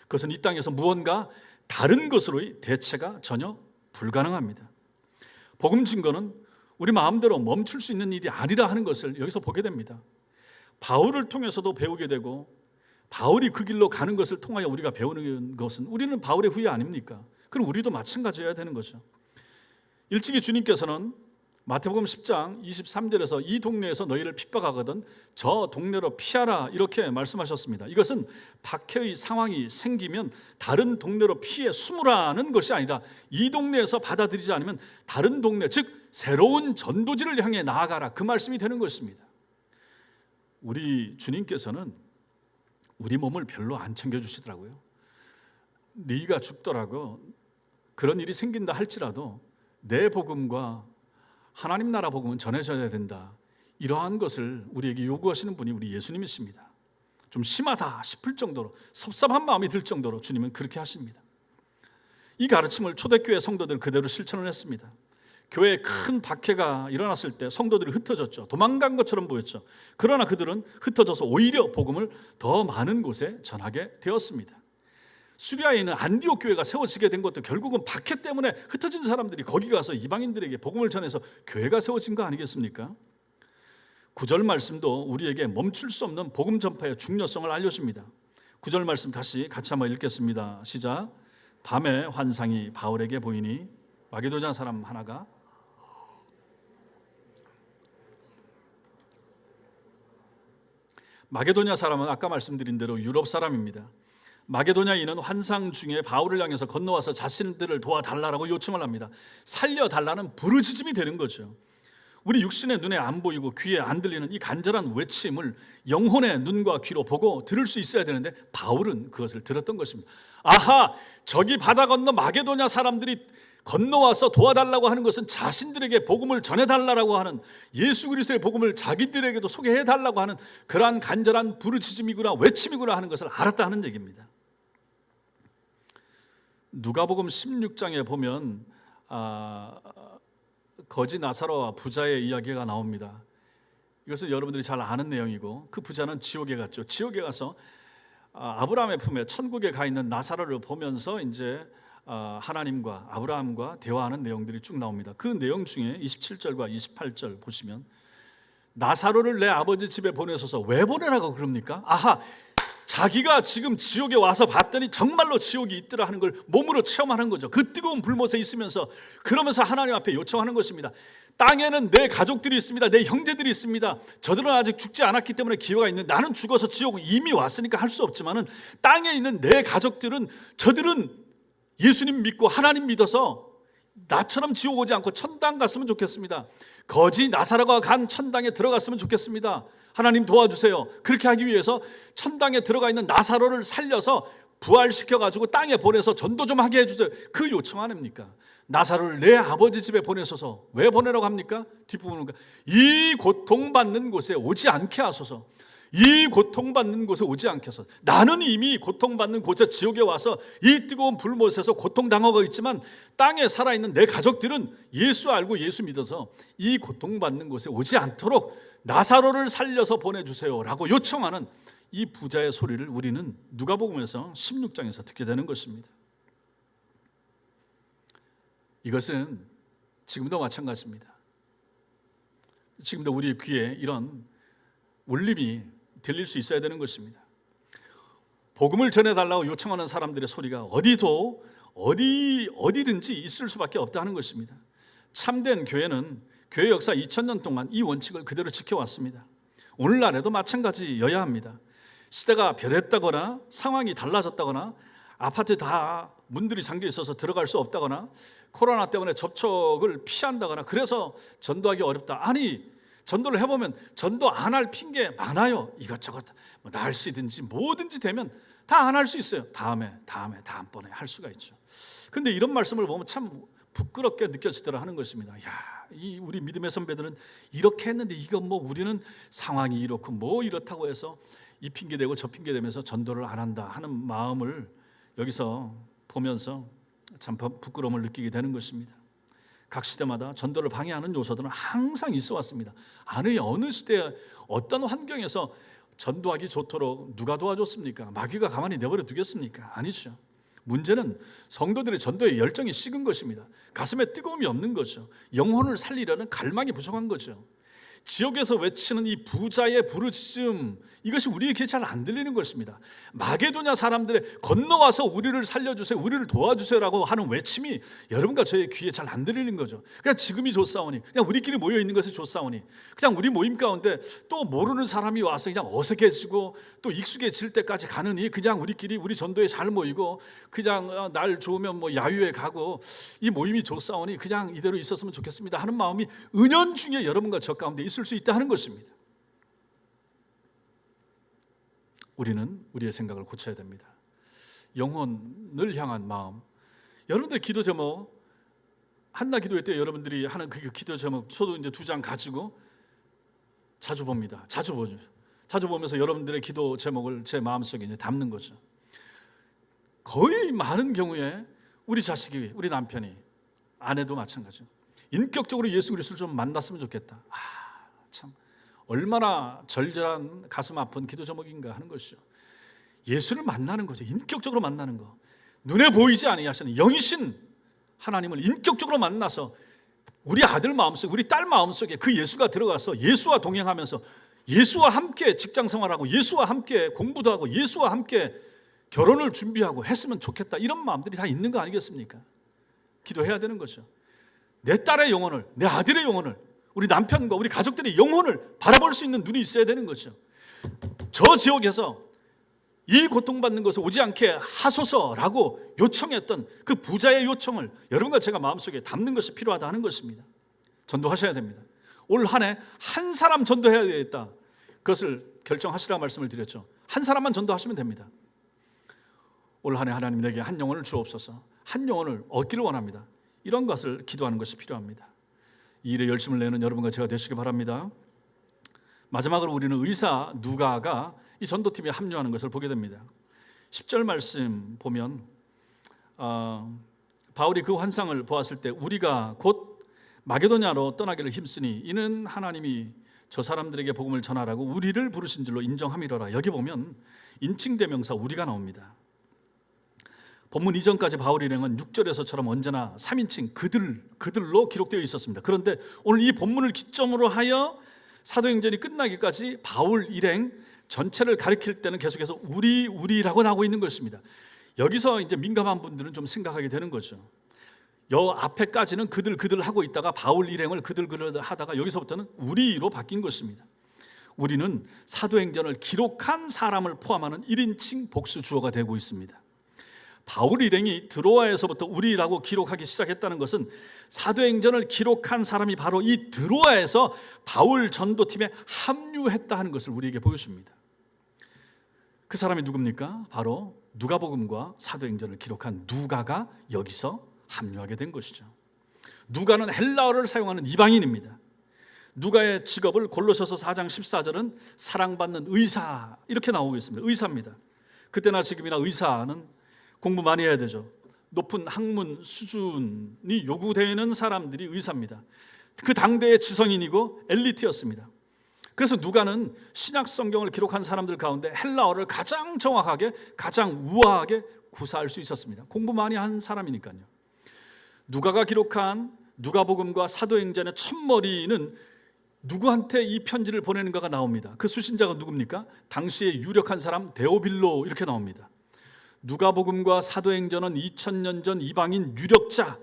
그것은 이 땅에서 무언가 다른 것으로의 대체가 전혀 불가능합니다. 복음 증거는 우리 마음대로 멈출 수 있는 일이 아니라 하는 것을 여기서 보게 됩니다. 바울을 통해서도 배우게 되고 바울이 그 길로 가는 것을 통하여 우리가 배우는 것은 우리는 바울의 후예 아닙니까? 그럼 우리도 마찬가지여야 되는 거죠. 일찍이 주님께서는 마태복음 10장 23절에서 이 동네에서 너희를 핍박하거든 저 동네로 피하라 이렇게 말씀하셨습니다. 이것은 박해의 상황이 생기면 다른 동네로 피해 숨으라는 것이 아니라 이 동네에서 받아들이지 않으면 다른 동네, 즉 새로운 전도지를 향해 나아가라, 그 말씀이 되는 것입니다. 우리 주님께서는 우리 몸을 별로 안 챙겨주시더라고요. 네가 죽더라고 그런 일이 생긴다 할지라도 내 복음과 하나님 나라 복음은 전해져야 된다, 이러한 것을 우리에게 요구하시는 분이 우리 예수님이십니다. 좀 심하다 싶을 정도로, 섭섭한 마음이 들 정도로 주님은 그렇게 하십니다. 이 가르침을 초대교회 성도들 그대로 실천을 했습니다. 교회에 큰 박해가 일어났을 때 성도들이 흩어졌죠. 도망간 것처럼 보였죠. 그러나 그들은 흩어져서 오히려 복음을 더 많은 곳에 전하게 되었습니다. 수리아에 있는 안디옥 교회가 세워지게 된 것도 결국은 박해 때문에 흩어진 사람들이 거기 가서 이방인들에게 복음을 전해서 교회가 세워진 거 아니겠습니까? 9절 말씀도 우리에게 멈출 수 없는 복음 전파의 중요성을 알려줍니다. 9절 말씀 다시 같이 한번 읽겠습니다. 시작. 밤에 환상이 바울에게 보이니 마게도냐 사람 하나가 마게도냐 사람은 아까 말씀드린 대로 유럽 사람입니다. 마게도냐인은 환상 중에 바울을 향해서 건너와서 자신들을 도와달라고 요청을 합니다. 살려달라는 부르짖음이 되는 거죠. 우리 육신의 눈에 안 보이고 귀에 안 들리는 이 간절한 외침을 영혼의 눈과 귀로 보고 들을 수 있어야 되는데 바울은 그것을 들었던 것입니다. 아하, 저기 바다 건너 마게도냐 사람들이 건너와서 도와달라고 하는 것은 자신들에게 복음을 전해달라고 하는, 예수 그리스도의 복음을 자기들에게도 소개해달라고 하는 그러한 간절한 부르짖음이구나, 외침이구나 하는 것을 알았다 하는 얘기입니다. 누가복음 16장에 보면 거지 나사로와 부자의 이야기가 나옵니다. 이것은 여러분들이 잘 아는 내용이고, 그 부자는 지옥에 갔죠. 지옥에 가서 아브라함의 품에 천국에 가 있는 나사로를 보면서 이제 하나님과 아브라함과 대화하는 내용들이 쭉 나옵니다. 그 내용 중에 27절과 28절 보시면, 나사로를 내 아버지 집에 보내소서. 왜 보내라고 그럽니까? 아하, 자기가 지금 지옥에 와서 봤더니 정말로 지옥이 있더라 하는 걸 몸으로 체험하는 거죠. 그 뜨거운 불못에 있으면서, 그러면서 하나님 앞에 요청하는 것입니다. 땅에는 내 가족들이 있습니다. 내 형제들이 있습니다. 저들은 아직 죽지 않았기 때문에 기회가 있는, 나는 죽어서 지옥 이미 왔으니까 할 수 없지만은 땅에 있는 내 가족들은, 저들은 예수님 믿고 하나님 믿어서 나처럼 지옥 오지 않고 천당 갔으면 좋겠습니다. 거지 나사로가 간 천당에 들어갔으면 좋겠습니다. 하나님 도와주세요. 그렇게 하기 위해서 천당에 들어가 있는 나사로를 살려서 부활시켜가지고 땅에 보내서 전도 좀 하게 해주세요. 그 요청 아닙니까? 나사로를 내 아버지 집에 보내소서. 왜 보내라고 합니까? 뒷부분은 이 고통받는 곳에 오지 않게 하소서. 이 고통받는 곳에 오지 않게 하소서. 나는 이미 고통받는 곳에 지옥에 와서 이 뜨거운 불못에서 고통당하고 있지만, 땅에 살아있는 내 가족들은 예수 알고 예수 믿어서 이 고통받는 곳에 오지 않도록 나사로를 살려서 보내주세요 라고 요청하는 이 부자의 소리를 우리는 누가복음에서 16장에서 듣게 되는 것입니다. 이것은 지금도 마찬가지입니다. 지금도 우리 귀에 이런 울림이 들릴 수 있어야 되는 것입니다. 복음을 전해달라고 요청하는 사람들의 소리가 어디든지 있을 수밖에 없다는 것입니다. 참된 교회는 교회 역사 2000년 동안 이 원칙을 그대로 지켜왔습니다. 오늘날에도 마찬가지여야 합니다. 시대가 변했다거나 상황이 달라졌다거나 아파트 다 문들이 잠겨 있어서 들어갈 수 없다거나 코로나 때문에 접촉을 피한다거나 그래서 전도하기 어렵다. 아니, 전도를 해보면 전도 안 할 핑계 많아요. 이것저것 날씨든지 뭐든지 되면 다 안 할 수 있어요. 다음번에 할 수가 있죠. 근데 이런 말씀을 보면 참 부끄럽게 느껴지더라 하는 것입니다. 우리 믿음의 선배들은 이렇게 했는데 이거 우리는 상황이 이렇고 이렇다고 해서 이 핑계 대고 저 핑계 대면서 전도를 안 한다 하는 마음을 여기서 보면서 참 부끄러움을 느끼게 되는 것입니다. 각 시대마다 전도를 방해하는 요소들은 항상 있어 왔습니다. 어느 시대 어떤 환경에서 전도하기 좋도록 누가 도와줬습니까? 마귀가 가만히 내버려 두겠습니까? 아니죠. 문제는 성도들의 전도의 열정이 식은 것입니다. 가슴에 뜨거움이 없는 거죠. 영혼을 살리려는 갈망이 부족한 거죠. 지옥에서 외치는 이 부자의 부르짖음, 이것이 우리의 귀에 잘 안 들리는 것입니다. 마게도냐 사람들의 건너와서 우리를 살려주세요, 우리를 도와주세요라고 하는 외침이 여러분과 저의 귀에 잘 안 들리는 거죠. 그냥 지금이 좋사오니, 그냥 우리끼리 모여 있는 것이 좋사오니, 그냥 우리 모임 가운데 또 모르는 사람이 와서 그냥 어색해지고 또 익숙해질 때까지 가느니 그냥 우리끼리 우리 전도에 잘 모이고 그냥 날 좋으면 야유회 가고 이 모임이 좋사오니 그냥 이대로 있었으면 좋겠습니다 하는 마음이 은연중에 여러분과 저 가운데 있을 수 있다 하는 것입니다. 우리는 우리의 생각을 고쳐야 됩니다. 영혼을 향한 마음. 여러분들 기도 제목, 한나 기도회 때 여러분들이 하는 그 기도 제목 저도 이제 2장 가지고 자주 봅니다. 자주 보면서 여러분들의 기도 제목을 제 마음속에 이제 담는 거죠. 거의 많은 경우에 우리 자식이, 우리 남편이, 아내도 마찬가지죠. 인격적으로 예수 그리스도를 좀 만났으면 좋겠다. 참 얼마나 절절한 가슴 아픈 기도 제목인가 하는 것이죠. 예수를 만나는 거죠. 인격적으로 만나는 거. 눈에 보이지 아니하시는 영이신 하나님을 인격적으로 만나서 우리 아들 마음속에, 우리 딸 마음속에 그 예수가 들어가서 예수와 동행하면서 예수와 함께 직장 생활하고 예수와 함께 공부도 하고 예수와 함께 결혼을 준비하고 했으면 좋겠다. 이런 마음들이 다 있는 거 아니겠습니까? 기도해야 되는 거죠. 내 딸의 영혼을, 내 아들의 영혼을, 우리 남편과 우리 가족들의 영혼을 바라볼 수 있는 눈이 있어야 되는 거죠. 저 지옥에서 이 고통받는 것을 오지 않게 하소서라고 요청했던 그 부자의 요청을 여러분과 제가 마음속에 담는 것이 필요하다 하는 것입니다. 전도하셔야 됩니다. 올 한 해 한 사람 전도해야 되겠다. 그것을 결정하시라고 말씀을 드렸죠. 한 사람만 전도하시면 됩니다. 올 한 해 하나님 내게 한 영혼을 주옵소서. 한 영혼을 얻기를 원합니다. 이런 것을 기도하는 것이 필요합니다. 이 일에 열심을 내는 여러분과 제가 되시기 바랍니다. 마지막으로 우리는 의사 누가가 이 전도팀에 합류하는 것을 보게 됩니다. 10절 말씀 보면 바울이 그 환상을 보았을 때 우리가 곧 마게도냐로 떠나기를 힘쓰니 이는 하나님이 저 사람들에게 복음을 전하라고 우리를 부르신 줄로 인정함이로라. 여기 보면 인칭대명사 우리가 나옵니다. 본문 이전까지 바울 일행은 6절에서처럼 언제나 3인칭 그들로 기록되어 있었습니다. 그런데 오늘 이 본문을 기점으로 하여 사도행전이 끝나기까지 바울 일행 전체를 가리킬 때는 계속해서 우리라고 나오고 있는 것입니다. 여기서 이제 민감한 분들은 좀 생각하게 되는 거죠. 여 앞에까지는 그들 하고 있다가 바울 일행을 그들 하다가 여기서부터는 우리로 바뀐 것입니다. 우리는 사도행전을 기록한 사람을 포함하는 1인칭 복수 주어가 되고 있습니다. 바울 일행이 드로아에서부터 우리라고 기록하기 시작했다는 것은 사도행전을 기록한 사람이 바로 이 드로아에서 바울 전도팀에 합류했다 하는 것을 우리에게 보여줍니다. 그 사람이 누굽니까? 바로 누가복음과 사도행전을 기록한 누가가 여기서 합류하게 된 것이죠. 누가는 헬라어를 사용하는 이방인입니다. 누가의 직업을 골로새서 4장 14절은 사랑받는 의사 이렇게 나오고 있습니다. 의사입니다. 그때나 지금이나 의사는 공부 많이 해야 되죠. 높은 학문 수준이 요구되는 사람들이 의사입니다. 그 당대의 지성인이고 엘리트였습니다. 그래서 누가는 신약 성경을 기록한 사람들 가운데 헬라어를 가장 정확하게 가장 우아하게 구사할 수 있었습니다. 공부 많이 한 사람이니까요. 누가가 기록한 누가복음과 사도행전의 첫머리는 누구한테 이 편지를 보내는가가 나옵니다. 그 수신자가 누굽니까? 당시의 유력한 사람 데오빌로 이렇게 나옵니다. 누가복음과 사도행전은 2000년 전 이방인 유력자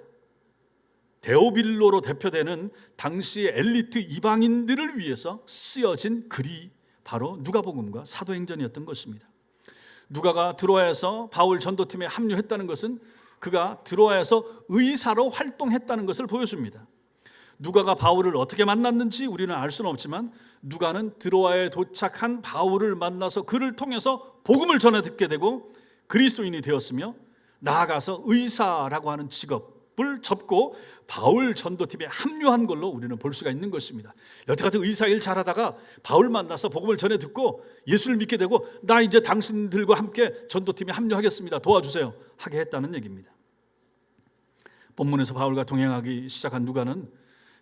데오빌로로 대표되는 당시의 엘리트 이방인들을 위해서 쓰여진 글이 바로 누가복음과 사도행전이었던 것입니다. 누가가 드로아에서 바울 전도팀에 합류했다는 것은 그가 드로아에서 의사로 활동했다는 것을 보여줍니다. 누가가 바울을 어떻게 만났는지 우리는 알 수는 없지만 누가는 드로아에 도착한 바울을 만나서 그를 통해서 복음을 전해 듣게 되고 그리스도인이 되었으며 나아가서 의사라고 하는 직업을 접고 바울 전도팀에 합류한 걸로 우리는 볼 수가 있는 것입니다. 여태까지 의사 일 잘하다가 바울 만나서 복음을 전해 듣고 예수를 믿게 되고 나 이제 당신들과 함께 전도팀에 합류하겠습니다. 도와주세요 하게 했다는 얘기입니다. 본문에서 바울과 동행하기 시작한 누가는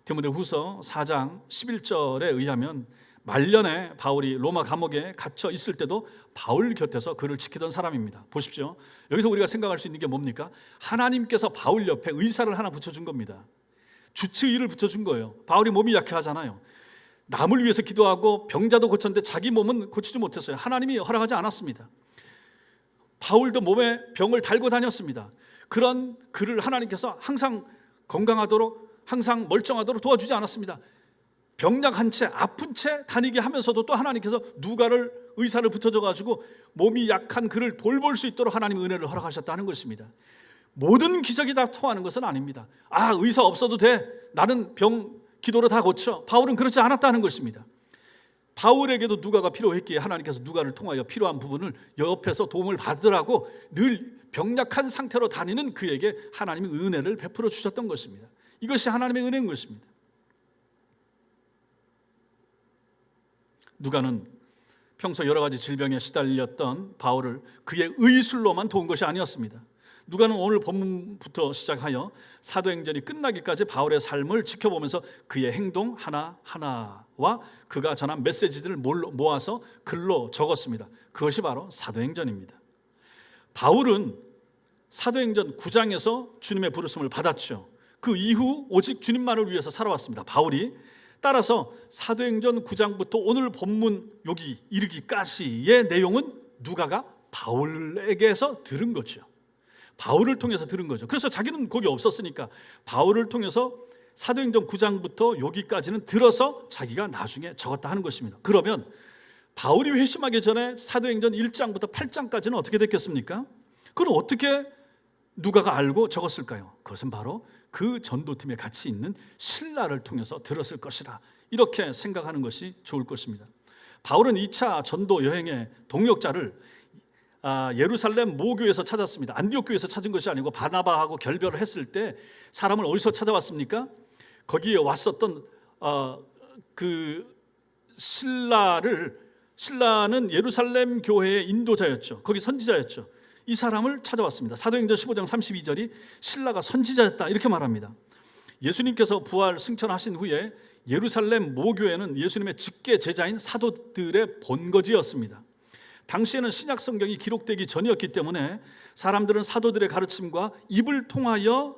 디모데후서 4장 11절에 의하면 말년에 바울이 로마 감옥에 갇혀 있을 때도 바울 곁에서 그를 지키던 사람입니다. 보십시오. 여기서 우리가 생각할 수 있는 게 뭡니까? 하나님께서 바울 옆에 의사를 하나 붙여준 겁니다. 주치의를 붙여준 거예요. 바울이 몸이 약해하잖아요. 남을 위해서 기도하고 병자도 고쳤는데 자기 몸은 고치지 못했어요. 하나님이 허락하지 않았습니다. 바울도 몸에 병을 달고 다녔습니다. 그런 그를 하나님께서 항상 건강하도록 항상 멀쩡하도록 도와주지 않았습니다. 병약한 채 아픈 채 다니게 하면서도 또 하나님께서 누가를 의사를 붙여줘가지고 몸이 약한 그를 돌볼 수 있도록 하나님 은혜를 허락하셨다는 것입니다. 모든 기적이 다 통하는 것은 아닙니다. 의사 없어도 돼, 나는 병 기도로 다 고쳐. 바울은 그렇지 않았다는 것입니다. 바울에게도 누가가 필요했기에 하나님께서 누가를 통하여 필요한 부분을 옆에서 도움을 받으라고 늘 병약한 상태로 다니는 그에게 하나님의 은혜를 베풀어 주셨던 것입니다. 이것이 하나님의 은혜인 것입니다. 누가는 평소 여러 가지 질병에 시달렸던 바울을 그의 의술로만 도운 것이 아니었습니다. 누가는 오늘 본문부터 시작하여 사도행전이 끝나기까지 바울의 삶을 지켜보면서 그의 행동 하나하나와 그가 전한 메시지들을 모아서 글로 적었습니다. 그것이 바로 사도행전입니다. 바울은 사도행전 9장에서 주님의 부르심을 받았죠. 그 이후 오직 주님만을 위해서 살아왔습니다. 바울이 따라서 사도행전 9장부터 오늘 본문 여기 이르기까지의 내용은 누가가 바울에게서 들은 거죠. 바울을 통해서 들은 거죠. 그래서 자기는 거기 없었으니까 바울을 통해서 사도행전 9장부터 여기까지는 들어서 자기가 나중에 적었다 하는 것입니다. 그러면 바울이 회심하기 전에 사도행전 1장부터 8장까지는 어떻게 됐겠습니까? 그걸 어떻게 누가가 알고 적었을까요? 그것은 바로 그 전도팀에 같이 있는 실라를 통해서 들었을 것이라 이렇게 생각하는 것이 좋을 것입니다. 바울은 2차 전도 여행의 동역자를 예루살렘 모교에서 찾았습니다. 안디옥 교회에서 찾은 것이 아니고 바나바하고 결별을 했을 때 사람을 어디서 찾아왔습니까? 거기에 왔었던 그 신라는 예루살렘 교회의 인도자였죠. 거기 선지자였죠. 이 사람을 찾아왔습니다. 사도행전 15장 32절이 신라가 선지자였다 이렇게 말합니다. 예수님께서 부활 승천하신 후에 예루살렘 모교회는 예수님의 직계 제자인 사도들의 본거지였습니다. 당시에는 신약 성경이 기록되기 전이었기 때문에 사람들은 사도들의 가르침과 입을 통하여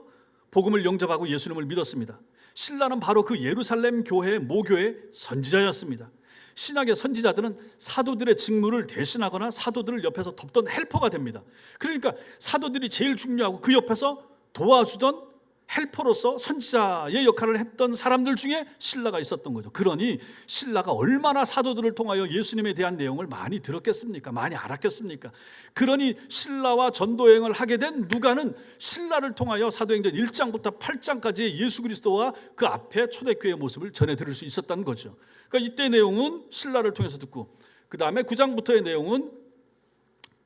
복음을 영접하고 예수님을 믿었습니다. 신라는 바로 그 예루살렘 교회 모교의 선지자였습니다. 신약의 선지자들은 사도들의 직무를 대신하거나 사도들을 옆에서 돕던 헬퍼가 됩니다. 그러니까 사도들이 제일 중요하고 그 옆에서 도와주던 헬퍼로서 선지자의 역할을 했던 사람들 중에 신라가 있었던 거죠. 그러니 신라가 얼마나 사도들을 통하여 예수님에 대한 내용을 많이 들었겠습니까? 많이 알았겠습니까? 그러니 신라와 전도여행을 하게 된 누가는 신라를 통하여 사도행전 1장부터 8장까지의 예수 그리스도와 그 앞에 초대교회의 모습을 전해 들을 수 있었다는 거죠. 그러니까 이때 내용은 신라를 통해서 듣고, 그 다음에 9장부터의 내용은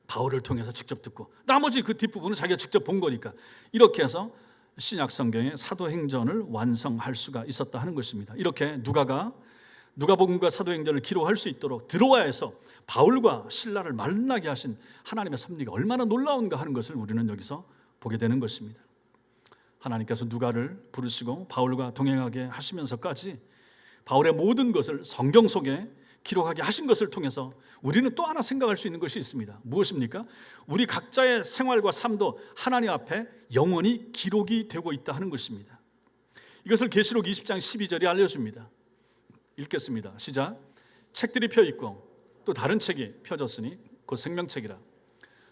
바울을 통해서 직접 듣고, 나머지 그 뒷부분은 자기가 직접 본 거니까, 이렇게 해서 신약 성경의 사도행전을 완성할 수가 있었다 하는 것입니다. 이렇게 누가복음과 사도행전을 기록할 수 있도록 드로아에서 바울과 신라를 만나게 하신 하나님의 섭리가 얼마나 놀라운가 하는 것을 우리는 여기서 보게 되는 것입니다. 하나님께서 누가를 부르시고 바울과 동행하게 하시면서까지 바울의 모든 것을 성경 속에 기록하게 하신 것을 통해서 우리는 또 하나 생각할 수 있는 것이 있습니다. 무엇입니까? 우리 각자의 생활과 삶도 하나님 앞에 영원히 기록이 되고 있다 하는 것입니다. 이것을 계시록 20장 12절이 알려줍니다. 읽겠습니다. 시작. 책들이 펴 있고 또 다른 책이 펴졌으니 곧 생명책이라.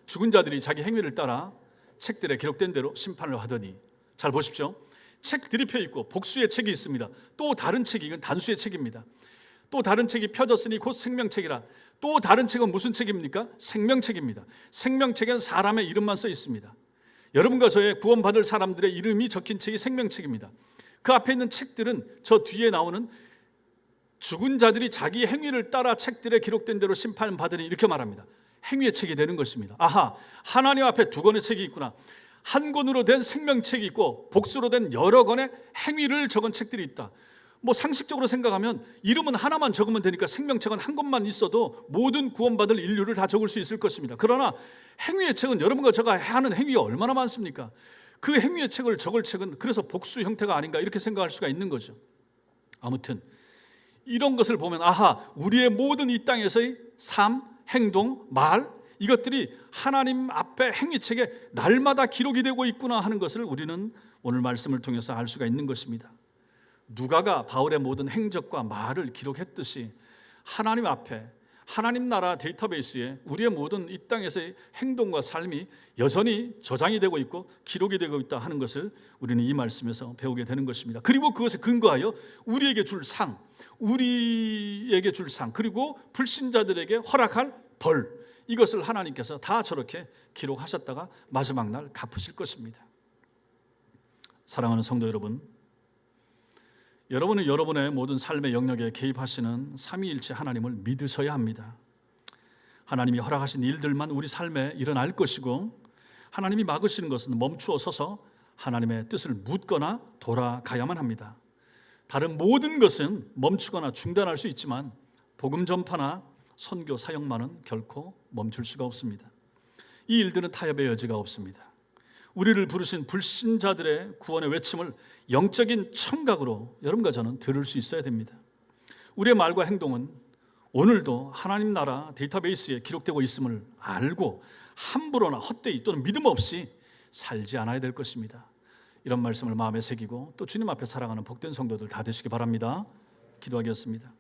죽은 자들이 자기 행위를 따라 책들에 기록된 대로 심판을 하더니. 잘 보십시오. 책들이 펴 있고 복수의 책이 있습니다. 또 다른 책이, 이건 단수의 책입니다. 또 다른 책이 펴졌으니 곧 생명책이라. 또 다른 책은 무슨 책입니까? 생명책입니다. 생명책엔 사람의 이름만 써 있습니다. 여러분과 저의 구원받을 사람들의 이름이 적힌 책이 생명책입니다. 그 앞에 있는 책들은 저 뒤에 나오는 죽은 자들이 자기 행위를 따라 책들에 기록된 대로 심판받으니, 이렇게 말합니다. 행위의 책이 되는 것입니다. 아하, 하나님 앞에 두 권의 책이 있구나. 한 권으로 된 생명책이 있고 복수로 된 여러 권의 행위를 적은 책들이 있다. 뭐 상식적으로 생각하면 이름은 하나만 적으면 되니까 생명책은 한 권만 있어도 모든 구원받을 인류를 다 적을 수 있을 것입니다. 그러나 행위의 책은 여러분과 제가 하는 행위가 얼마나 많습니까? 그 행위의 책을 적을 책은 그래서 복수 형태가 아닌가, 이렇게 생각할 수가 있는 거죠. 아무튼 이런 것을 보면 아하, 우리의 모든 이 땅에서의 삶, 행동, 말, 이것들이 하나님 앞에 행위책에 날마다 기록이 되고 있구나 하는 것을 우리는 오늘 말씀을 통해서 알 수가 있는 것입니다. 누가가 바울의 모든 행적과 말을 기록했듯이 하나님 앞에, 하나님 나라 데이터베이스에 우리의 모든 이 땅에서의 행동과 삶이 여전히 저장이 되고 있고 기록이 되고 있다 하는 것을 우리는 이 말씀에서 배우게 되는 것입니다. 그리고 그것에 근거하여 우리에게 줄 상, 그리고 불신자들에게 허락할 벌, 이것을 하나님께서 다 저렇게 기록하셨다가 마지막 날 갚으실 것입니다. 사랑하는 성도 여러분, 여러분은 여러분의 모든 삶의 영역에 개입하시는 삼위일체 하나님을 믿으셔야 합니다. 하나님이 허락하신 일들만 우리 삶에 일어날 것이고, 하나님이 막으시는 것은 멈추어 서서 하나님의 뜻을 묻거나 돌아가야만 합니다. 다른 모든 것은 멈추거나 중단할 수 있지만 복음 전파나 선교 사역만은 결코 멈출 수가 없습니다. 이 일들은 타협의 여지가 없습니다. 우리를 부르신 불신자들의 구원의 외침을 영적인 청각으로 여러분과 저는 들을 수 있어야 됩니다. 우리의 말과 행동은 오늘도 하나님 나라 데이터베이스에 기록되고 있음을 알고 함부로나 헛되이 또는 믿음 없이 살지 않아야 될 것입니다. 이런 말씀을 마음에 새기고 또 주님 앞에 살아가는 복된 성도들 다 되시기 바랍니다. 기도하겠습니다.